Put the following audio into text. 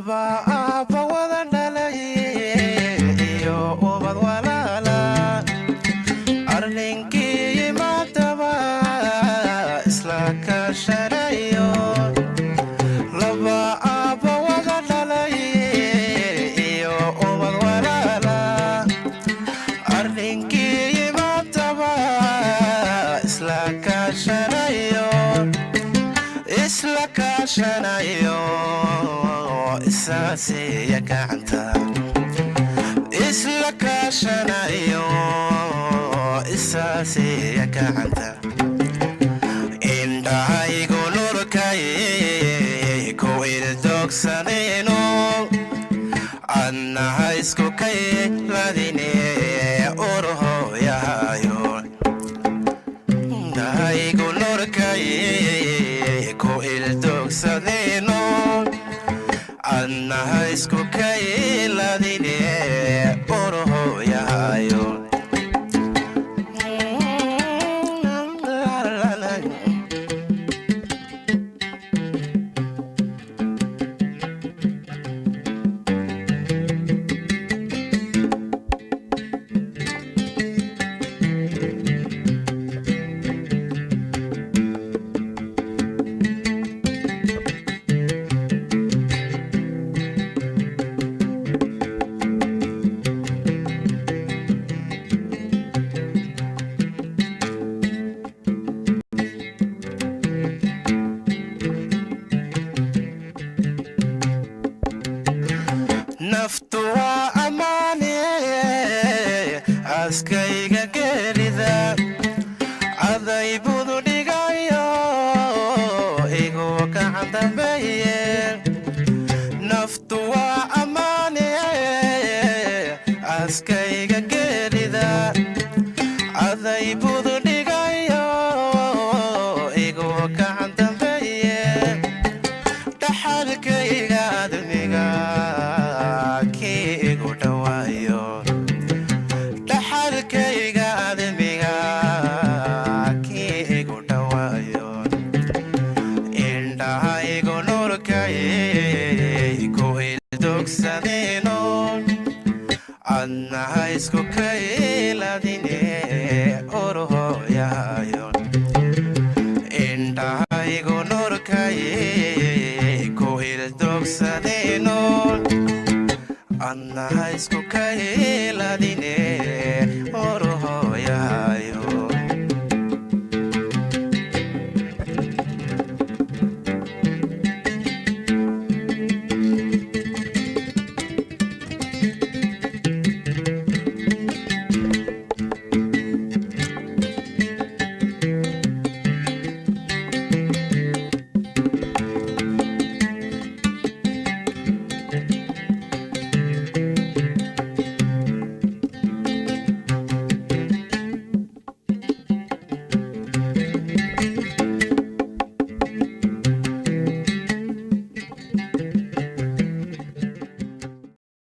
laba aabba wada dhalay iyo ubad walaala arlinkii yimaadaba isla kaashanayo laba aabba wada dhalay iyo ubad walaala arlinkii yimaadaba isla kaashanayo isla kaashanayo isaasiya gacanta isla kaashanayo isaasiya gacanta indhahaygu nurkay ku ildogsanayno annaha isku kay ladine urhooyahayo indhahaygu nurkay ku ildogsanayno annaha isku kay ladine urhooyahayo naftu waa ammaane askayga geerida caday budu dhigayo igu gacan dambeeye naftu waa ammaane askayga geerida caday budu dhigayo igu gacan dambeeye dhaxalkayga admiga dhaxalkayga admiga kii igu dhawaayo indhahaygu nurkay ku ildogsanayno annaha isku kay ladine urhooyahayo indhahaygu nurkay ku ildogsanayno annaha isku kay ladine